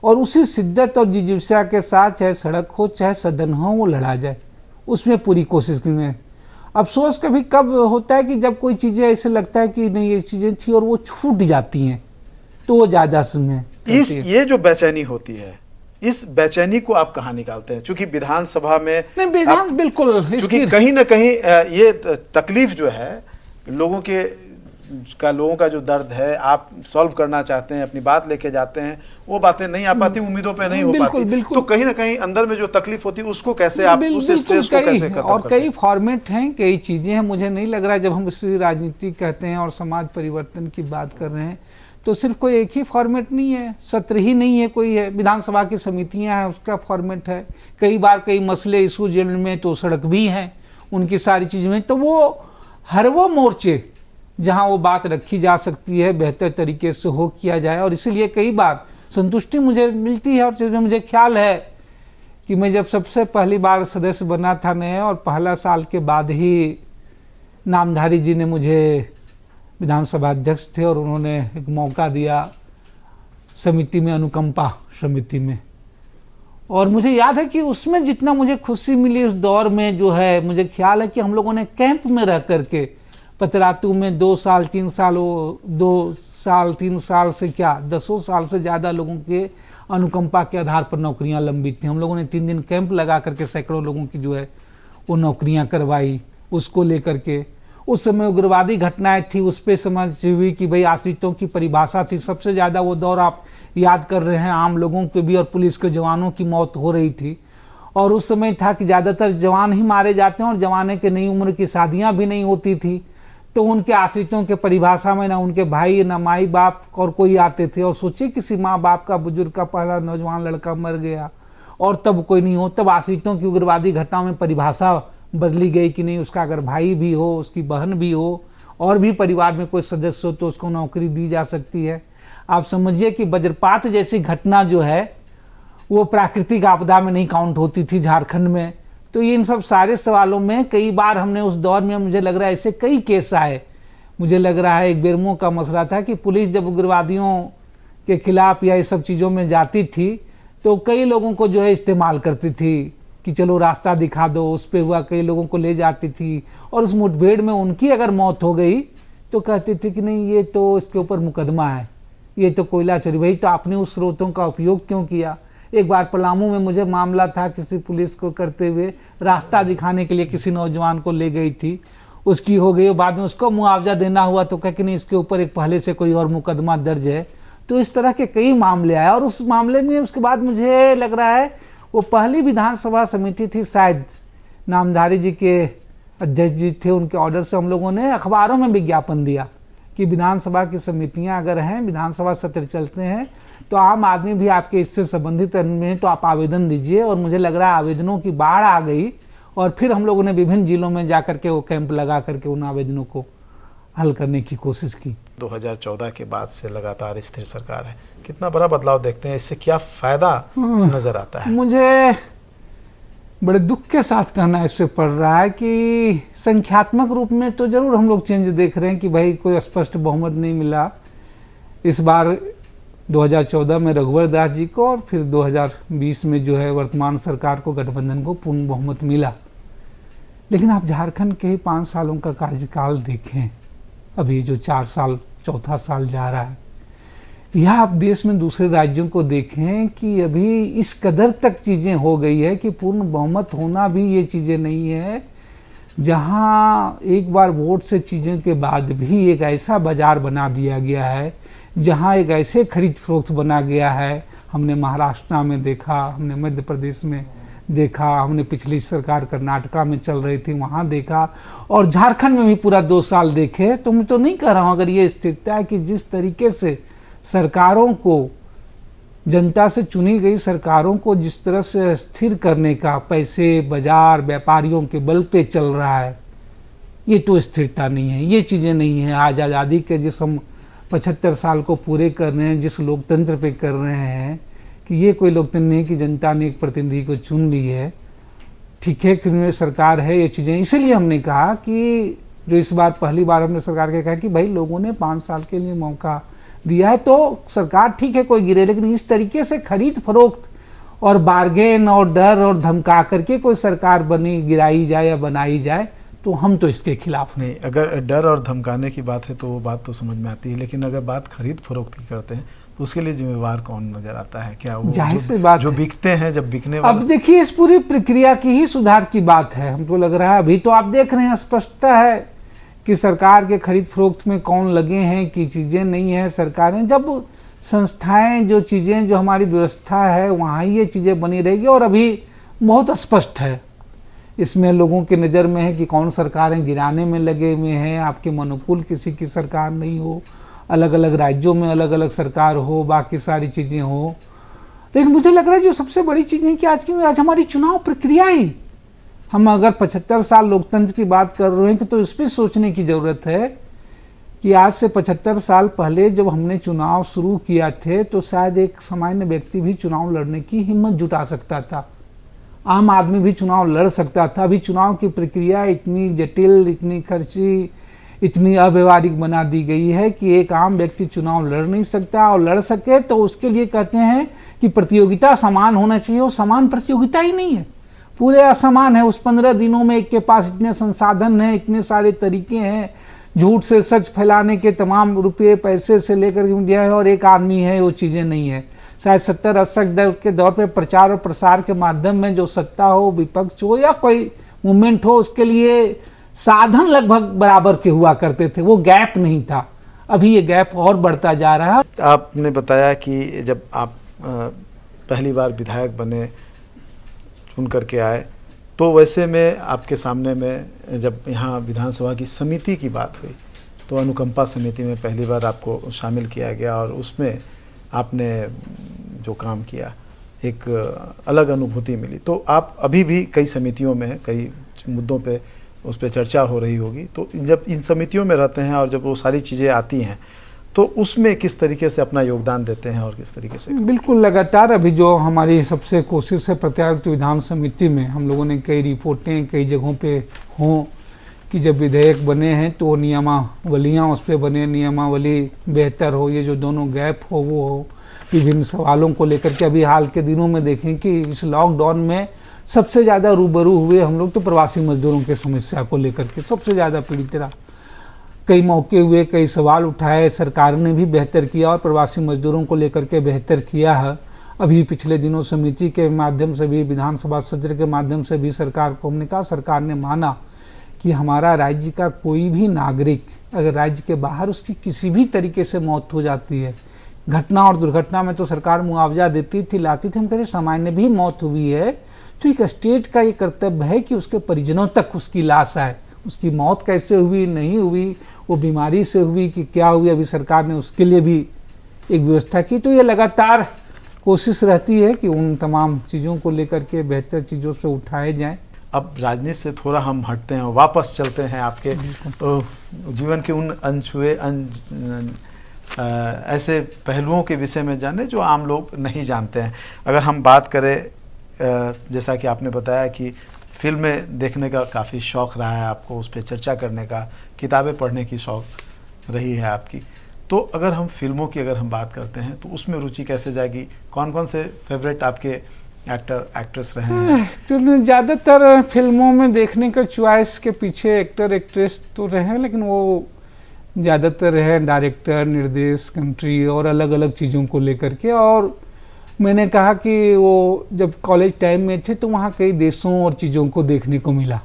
और उसी शिद्दत और जिज्ञासा के साथ, चाहे सड़क हो चाहे सदन हो, वो लड़ा जाए, उसमें पूरी कोशिश करें। अफसोस कभी कब होता है कि जब कोई चीज़ें ऐसे लगता है कि नहीं ये चीज़ें थी और वो छूट जाती हैं, तो वो ज़्यादा समय
ये जो बेचैनी होती है, इस बेचैनी को आप कहाँ निकालते हैं? क्योंकि विधानसभा में
बिल्कुल,
क्योंकि कहीं ना कहीं ये तकलीफ जो है लोगों के का लोगों का जो दर्द है आप सॉल्व करना चाहते हैं, अपनी बात लेके जाते हैं, वो बातें नहीं आ पाती, उम्मीदों पे नहीं हो
बिल्कुल,
पाती,
बिल्कुल।
तो कहीं ना कहीं अंदर में जो तकलीफ होती है उसको कैसे आप उस
बिल्कुल
स्ट्रेस को कैसे खत्म
और
करते
कई
हैं?
फॉर्मेट हैं, कई चीजें हैं। मुझे नहीं लग रहा है जब हम इसी राजनीति कहते हैं और समाज परिवर्तन की बात कर रहे हैं तो सिर्फ कोई एक ही फॉर्मेट नहीं है, सत्र ही नहीं है, कोई है विधानसभा की समितियां हैं उसका फॉर्मेट है, कई बार कई मसले इशू जेल में तो सड़क भी हैं उनकी सारी चीज़ में, तो वो हर वो मोर्चे जहां वो बात रखी जा सकती है बेहतर तरीके से हो किया जाए। और इसीलिए कई बार संतुष्टि मुझे मिलती है और जिसमें मुझे ख्याल है कि मैं जब सबसे पहली बार सदस्य बना था नए और पहला साल के बाद ही नामधारी जी ने मुझे, विधानसभा अध्यक्ष थे, और उन्होंने एक मौका दिया समिति में, अनुकंपा समिति में, और मुझे याद है कि उसमें जितना मुझे खुशी मिली उस दौर में जो है, मुझे ख्याल है कि हम लोगों ने कैंप में रह करके पतरातू में 2 साल 3 साल, 2 साल 3 साल से क्या 10 साल से ज़्यादा लोगों के अनुकंपा के आधार पर नौकरियां लंबित थी। हम लोगों ने 3 दिन कैंप लगा करके सैकड़ों लोगों की जो है वो नौकरियां करवाई। उसको लेकर के उस समय उग्रवादी घटनाएं थी, उस पर समझ हुई कि भाई आश्रितों की परिभाषा थी। सबसे ज़्यादा वो दौर आप याद कर रहे हैं, आम लोगों के भी और पुलिस के जवानों की मौत हो रही थी, और उस समय था कि ज़्यादातर जवान ही मारे जाते हैं और जवाने के नई उम्र की शादियां भी नहीं होती थी, तो उनके आश्रितों के परिभाषा में ना उनके भाई ना माई बाप और कोई आते थे। और सोचिए किसी माँ बाप का, बुजुर्ग का पहला नौजवान लड़का मर गया और तब कोई नहीं हो, तब आश्रितों की उग्रवादी घटनाओं में परिभाषा बदली गई कि नहीं, उसका अगर भाई भी हो, उसकी बहन भी हो और भी परिवार में कोई सदस्य हो तो उसको नौकरी दी जा सकती है। आप समझिए कि वज्रपात जैसी घटना जो है वो प्राकृतिक आपदा में नहीं काउंट होती थी झारखंड में। तो ये इन सब सारे सवालों में कई बार हमने उस दौर में, मुझे लग रहा है ऐसे कई केस आए। मुझे लग रहा है एक बेरमो का मसला था कि पुलिस जब उग्रवादियों के खिलाफ या इस सब चीज़ों में जाती थी तो कई लोगों को जो है इस्तेमाल करती थी कि चलो रास्ता दिखा दो, उस पे हुआ, कई लोगों को ले जाती थी और उस मुठभेड़ में उनकी अगर मौत हो गई तो कहती थी कि नहीं ये तो इसके ऊपर मुकदमा है, ये तो कोयला चोरी। भाई तो आपने उस स्रोतों का उपयोग क्यों किया? एक बार पलामू में मुझे मामला था, किसी पुलिस को करते हुए रास्ता दिखाने के लिए किसी नौजवान को ले गई थी, उसकी हो गई, बाद में उसको मुआवजा देना हुआ तो कह कि नहीं इसके ऊपर एक पहले से कोई और मुकदमा दर्ज है। तो इस तरह के कई मामले आए और उस मामले में उसके बाद मुझे लग रहा है वो पहली विधानसभा समिति थी, शायद नामधारी जी के अध्यक्ष जी थे, उनके ऑर्डर से हम लोगों ने अखबारों में विज्ञापन दिया कि विधानसभा की समितियां अगर हैं, विधानसभा सत्र चलते हैं तो आम आदमी भी आपके इससे संबंधित में तो आप आवेदन दीजिए। और मुझे लग रहा है आवेदनों की बाढ़ आ गई और फिर हम लोगों ने विभिन्न जिलों में जा करके वो कैंप लगा करके उन आवेदनों को हल करने की कोशिश की।
2014 के बाद से लगातार स्थिर सरकार है, कितना बड़ा बदलाव देखते हैं, इससे क्या फायदा नजर आता है?
मुझे बड़े दुख के साथ कहना इस पे पड़ रहा है कि संख्यात्मक रूप में तो जरूर हम लोग चेंज देख रहे हैं कि भाई कोई स्पष्ट बहुमत नहीं मिला। इस बार 2014 में रघुवर दास जी को और फिर 2020 में जो है वर्तमान सरकार को, गठबंधन को पूर्ण बहुमत मिला। लेकिन आप झारखंड के ही 5 सालों का कार्यकाल देखें, अभी जो 4 साल 4था साल जा रहा है, या आप देश में दूसरे राज्यों को देखें कि अभी इस कदर तक चीज़ें हो गई है कि पूर्ण बहुमत होना भी ये चीज़ें नहीं है। जहाँ एक बार वोट से चीज़ों के बाद भी एक ऐसा बाजार बना दिया गया है, जहाँ एक ऐसे खरीद फरोख्त बना गया है। हमने महाराष्ट्र में देखा, हमने मध्य प्रदेश में देखा, हमने पिछली सरकार कर्नाटका में चल रही थी वहाँ देखा, और झारखंड में भी पूरा 2 साल देखे। तो मैं तो नहीं कह रहा हूँ, अगर ये स्थिरता है कि जिस तरीके से सरकारों को, जनता से चुनी गई सरकारों को जिस तरह से स्थिर करने का पैसे, बाजार, व्यापारियों के बल पे चल रहा है, ये तो स्थिरता नहीं है, ये चीज़ें नहीं है। आज आज़ादी के जिस हम 75 साल को पूरे कर रहे हैं, जिस लोकतंत्र पे कर रहे हैं, कि ये कोई लोकतंत्र नहीं कि जनता ने एक प्रतिनिधि को चुन ली है, ठीक है कि सरकार है, ये चीज़ें। इसीलिए हमने कहा कि जो इस बार पहली बार हमने सरकार के कहा कि भाई लोगों ने 5 साल के लिए मौका दिया है तो सरकार ठीक है कोई गिरे, लेकिन इस तरीके से खरीद फरोख्त और बार्गेन और डर और धमका करके कोई सरकार बनी, गिराई जाए या बनाई जाए, तो हम तो इसके खिलाफ
नहीं। अगर डर और धमकाने की बात है तो वो बात तो समझ में आती है, लेकिन अगर बात खरीद फरोख्त की करते हैं तो उसके लिए जिम्मेवार कौन नजर आता है? क्या वो
जाहिर सी बात
जो बिकते हैं, जब बिकने वाले?
अब देखिए, इस पूरी प्रक्रिया की ही सुधार की बात है। हमको लग रहा है अभी तो आप देख रहे हैं, स्पष्टता है कि सरकार के खरीद फरोख्त में कौन लगे हैं, कि चीज़ें नहीं हैं। सरकारें जब संस्थाएं जो चीज़ें जो हमारी व्यवस्था है वहाँ ये चीज़ें बनी रहेगी। और अभी बहुत स्पष्ट है, इसमें लोगों की नज़र में है कि कौन सरकारें गिराने में लगे हुए हैं। आपके अनुकूल किसी की सरकार नहीं हो, अलग अलग राज्यों में अलग अलग सरकार हो, बाकी सारी चीज़ें हो। लेकिन मुझे लग रहा है जो सबसे बड़ी चीज़ है कि आज हमारी चुनाव प्रक्रिया ही, हम अगर 75 साल लोकतंत्र की बात कर रहे हैं कि तो इस पर सोचने की ज़रूरत है कि आज से 75 साल पहले जब हमने चुनाव शुरू किया थे तो शायद एक सामान्य व्यक्ति भी चुनाव लड़ने की हिम्मत जुटा सकता था, आम आदमी भी चुनाव लड़ सकता था। अभी चुनाव की प्रक्रिया इतनी जटिल, इतनी खर्ची, इतनी अव्यवहारिक बना दी गई है कि एक आम व्यक्ति चुनाव लड़ नहीं सकता, और लड़ सके तो उसके लिए कहते हैं कि प्रतियोगिता समान होना चाहिए। वो समान प्रतियोगिता ही नहीं है, पूरे असमान है। उस 15 दिनों में एक के पास इतने संसाधन हैं, इतने सारे तरीके हैं, झूठ से सच फैलाने के तमाम रुपये पैसे से लेकर मीडिया है, और एक आदमी है, वो चीज़ें नहीं है। शायद 70-80 के दौर पे प्रचार और प्रसार के माध्यम में जो सत्ता हो, विपक्ष हो या कोई मूवमेंट हो, उसके लिए साधन लगभग बराबर के हुआ करते थे, वो गैप नहीं था। अभी ये गैप और बढ़ता जा रहा है।
आपने बताया कि जब आप पहली बार विधायक बने, चुन करके आए, तो वैसे में आपके सामने में जब यहाँ विधानसभा की समिति की बात हुई तो अनुकंपा समिति में पहली बार आपको शामिल किया गया, और उसमें आपने जो काम किया एक अलग अनुभूति मिली। तो आप अभी भी कई समितियों में, कई मुद्दों पे उस पर चर्चा हो रही होगी, तो जब इन समितियों में रहते हैं और जब वो सारी चीज़ें आती हैं तो उसमें किस तरीके से अपना योगदान देते हैं और किस तरीके से?
बिल्कुल, लगातार अभी जो हमारी सबसे कोशिश है प्रत्यायुक्त विधान समिति में, हम लोगों ने कई रिपोर्टें कई जगहों पे हों कि जब विधेयक बने हैं तो नियमावलियाँ उस पर बने, नियमावली बेहतर हो, ये जो दोनों गैप हो वो हो। विभिन्न सवालों को लेकर के अभी हाल के दिनों में देखें कि इस लॉकडाउन में सबसे ज़्यादा रूबरू हुए हम लोग तो प्रवासी मजदूरों की समस्या को लेकर के सबसे ज़्यादा पीड़ित रहा। कई मौके हुए, कई सवाल उठाए, सरकार ने भी बेहतर किया और प्रवासी मजदूरों को लेकर के बेहतर किया है। अभी पिछले दिनों समिति के माध्यम से भी, विधानसभा सत्र के माध्यम से भी सरकार को हमने कहा, सरकार ने माना कि हमारा राज्य का कोई भी नागरिक अगर राज्य के बाहर उसकी किसी भी तरीके से मौत हो जाती है, घटना और दुर्घटना में तो सरकार मुआवजा देती थी, लाती थी, हम कह रहे सामान्य भी मौत हुई है तो एक स्टेट का ये कर्तव्य है कि उसके परिजनों तक उसकी लाश आए। उसकी मौत कैसे हुई, नहीं हुई, वो बीमारी से हुई कि क्या हुई, अभी सरकार ने उसके लिए भी एक व्यवस्था की। तो ये लगातार कोशिश रहती है कि उन तमाम चीज़ों को लेकर के बेहतर चीज़ों से उठाए जाएं।
अब राजनीति से थोड़ा हम हटते हैं, वापस चलते हैं आपके जीवन के उन अनछुए ऐसे पहलुओं के विषय में जाने जो आम लोग नहीं जानते हैं। अगर हम बात करें, जैसा कि आपने बताया कि फिल्में देखने का काफ़ी शौक़ रहा है आपको, उस पर चर्चा करने का, किताबें पढ़ने की शौक़ रही है आपकी, तो अगर हम फिल्मों की अगर हम बात करते हैं तो उसमें रुचि कैसे जाएगी? कौन कौन से फेवरेट आपके एक्टर एक्ट्रेस रहे हैं?
तो ज़्यादातर फिल्मों में देखने का चॉइस के पीछे एक्टर एक्ट्रेस तो रहे, लेकिन वो ज़्यादातर है डायरेक्टर, निर्देश, कंट्री और अलग अलग चीज़ों को लेकर के। और मैंने कहा कि वो जब कॉलेज टाइम में थे तो वहाँ कई देशों और चीज़ों को देखने को मिला।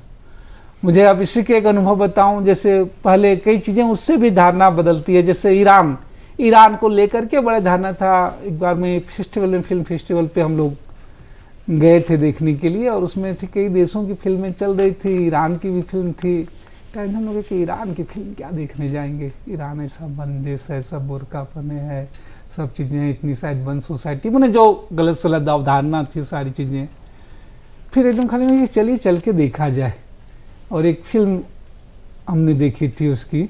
मुझे अब इसी के एक अनुभव बताऊं, जैसे पहले कई चीज़ें उससे भी धारणा बदलती है। जैसे ईरान को लेकर के बड़ा धारणा था। एक बार मैं फिल्म फेस्टिवल पे हम लोग गए थे देखने के लिए, और उसमें थे कई देशों की फिल्में चल रही थी, ईरान की भी फिल्म थी। टाइम हम लोग कि ईरान की फिल्म क्या देखने जाएंगे, ईरान ऐसा बंदिश है, सब बुर्का पहने है, सब चीज़ें इतनी शायद बंद सोसाइटी, मैंने जो गलत सलत अवधारणा थी सारी चीज़ें। फिर एकदम खाली में चलिए चल के देखा जाए, और एक फिल्म हमने देखी थी उसकी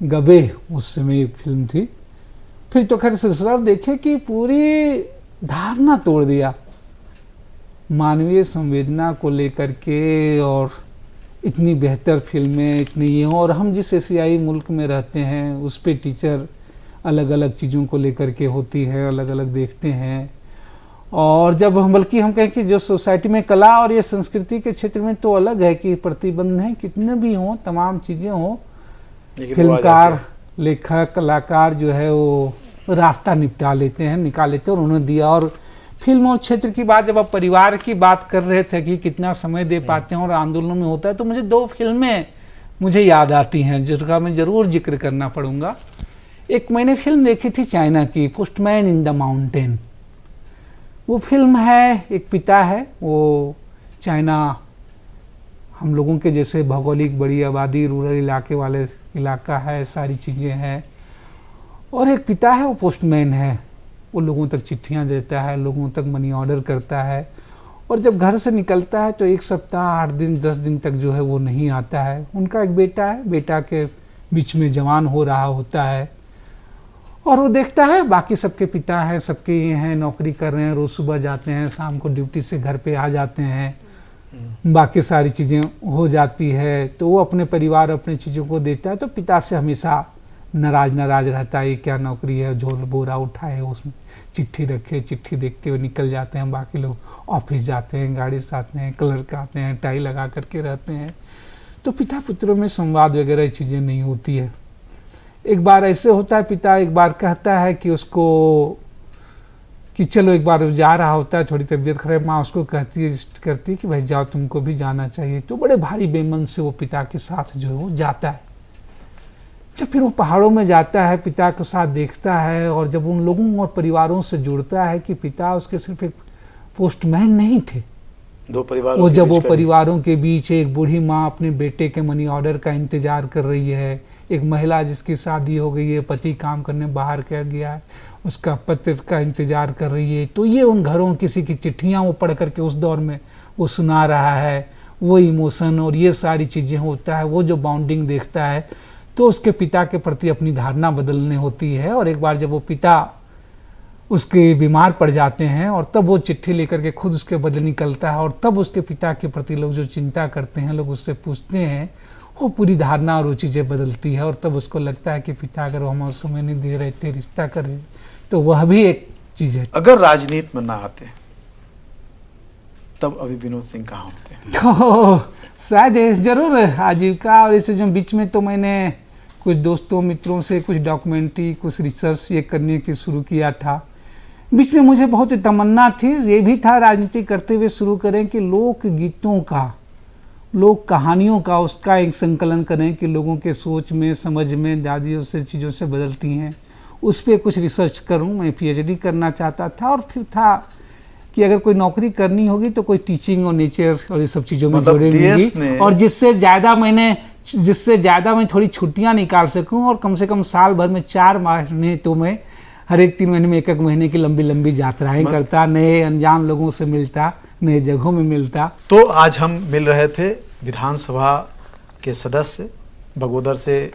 गबे, उस समय एक फिल्म थी। फिर तो खैर सिलसिला देखे कि पूरी धारणा तोड़ दिया मानवीय संवेदना को लेकर के, और इतनी बेहतर फिल्में इतनी ये हों, और हम जिस एशियाई मुल्क में रहते हैं उस पे टीचर अलग अलग चीज़ों को लेकर के होती है, अलग अलग देखते हैं। और जब हम बल्कि हम कहें कि जो सोसाइटी में कला और ये संस्कृति के क्षेत्र में तो अलग है कि प्रतिबंध हैं, कितने भी हों, तमाम चीज़ें हों, फिल्मकार, लेखक, कलाकार जो है वो रास्ता निपटा लेते हैं, निकाल लेते हैं, और उन्होंने दिया। और फिल्म और क्षेत्र की बात, जब आप परिवार की बात कर रहे थे कि कितना समय दे पाते हैं और आंदोलनों में होता है, तो मुझे 2 फिल्में मुझे याद आती हैं, जिसका मैं ज़रूर जिक्र करना पड़ूंगा। एक मैंने फिल्म देखी थी चाइना की, पोस्टमैन इन द माउंटेन। वो फिल्म है, एक पिता है, वो चाइना हम लोगों के जैसे भौगोलिक बड़ी आबादी, रूरल इलाके वाले इलाका है, सारी चीज़ें हैं, और एक पिता है वो पोस्टमैन है। वो लोगों तक चिट्ठियाँ देता है, लोगों तक मनी ऑर्डर करता है, और जब घर से निकलता है तो 1 सप्ताह 8 दिन 10 दिन तक जो है वो नहीं आता है। उनका एक बेटा है, बेटा के बीच में जवान हो रहा होता है, और वो देखता है बाकी सबके पिता हैं, सबके ये हैं, नौकरी कर रहे हैं, रोज़ सुबह जाते हैं, शाम को ड्यूटी से घर पे आ जाते हैं, बाकी सारी चीज़ें हो जाती है, तो वो अपने परिवार अपने चीज़ों को देता है। तो पिता से हमेशा नाराज रहता है, क्या नौकरी है, झोल बोरा उठाए, उसमें चिट्ठी रखे, चिट्ठी देखते हुए निकल जाते हैं। बाकी लोग ऑफिस जाते हैं, गाड़ी से आते हैं, क्लर्क आते हैं, टाई लगा करके रहते हैं। तो पिता पुत्रों में संवाद वगैरह चीज़ें नहीं होती है। एक बार ऐसे होता है, पिता एक बार कहता है कि उसको कि चलो, एक बार जा रहा होता है, थोड़ी तबीयत खराब, माँ उसको कहती है कि भाई जाओ, तुमको भी जाना चाहिए। तो बड़े भारी बेमन से वो पिता के साथ जो है वो जाता है। जब फिर वो पहाड़ों में जाता है, पिता के साथ देखता है, और जब उन लोगों और परिवारों से जुड़ता है कि पिता उसके सिर्फ एक पोस्टमैन नहीं थे,
दो परिवारों
वो
के
जब
बीच
वो
का
परिवारों के बीच एक बूढ़ी माँ अपने बेटे के मनी ऑर्डर का इंतजार कर रही है, एक महिला जिसकी शादी हो गई है, पति काम करने बाहर कर गया है, उसका पत्र का इंतजार कर रही है। तो ये उन घरों किसी की चिट्ठियाँ वो पढ़ करके उस दौर में वो सुना रहा है, वो इमोशन और ये सारी चीज़ें होता है, वो जो बॉन्डिंग देखता है, तो उसके पिता के प्रति अपनी धारणा बदलने होती है। और एक बार जब वो पिता उसके बीमार पड़ जाते हैं, और तब वो चिट्ठी लेकर के खुद उसके बदले निकलता है, और तब उसके पिता के प्रति लोग जो चिंता करते हैं, लोग उससे पूछते हैं, वो पूरी धारणा और वो चीज़ें बदलती है। और तब उसको लगता है कि पिता अगर वो हमें समय नहीं दे रहे थे, रिश्ता कर रहे, तो वह भी एक चीज़ है।
अगर राजनीति में ना आते तब अभी विनोद सिंह कहाँ होते हैं?
तो शायद जरूर आजीविका और इसे जो बीच में, तो मैंने कुछ दोस्तों मित्रों से कुछ डॉक्यूमेंट्री, कुछ रिसर्च ये करने की शुरू किया था। बीच में मुझे बहुत तमन्ना थी, ये भी था राजनीति करते हुए शुरू करें कि लोक गीतों का, लोक कहानियों का, उसका एक संकलन करें कि लोगों के सोच में, समझ में, दादियों से चीज़ों से बदलती हैं, उस पर कुछ रिसर्च करूं। मैं PhD करना चाहता था, और फिर था कि अगर कोई नौकरी करनी होगी तो कोई टीचिंग और नेचर और ये सब चीज़ों में जुड़े होंगी, और जिससे ज़्यादा मैं थोड़ी छुट्टियां निकाल सकूं, और कम से कम साल भर में 4 महीने तो मैं हर एक 3 महीने में 1-1 महीने की लंबी लंबी यात्राएं करता, नए अनजान लोगों से मिलता, नए जगहों में मिलता।
तो आज हम मिल रहे थे विधानसभा के सदस्य बगोदर से,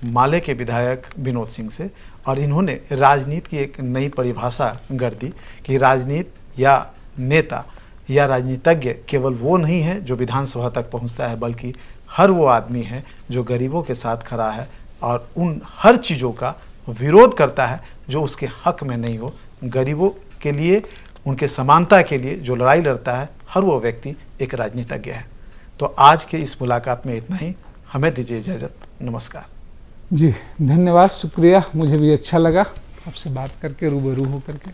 माले के विधायक विनोद सिंह से, और इन्होंने राजनीति की एक नई परिभाषा गढ़ दी कि राजनीति या नेता या राजनीतिज्ञ केवल वो नहीं है जो विधानसभा तक पहुंचता है, बल्कि हर वो आदमी है जो गरीबों के साथ खड़ा है और उन हर चीज़ों का विरोध करता है जो उसके हक में नहीं हो। गरीबों के लिए, उनके समानता के लिए जो लड़ाई लड़ता है, हर वो व्यक्ति एक राजनीतिज्ञ है। तो आज के इस मुलाकात में इतना ही, हमें दीजिए इजाज़त, नमस्कार।
जी धन्यवाद, शुक्रिया, मुझे भी अच्छा लगा आपसे बात करके, रूबरू होकर के।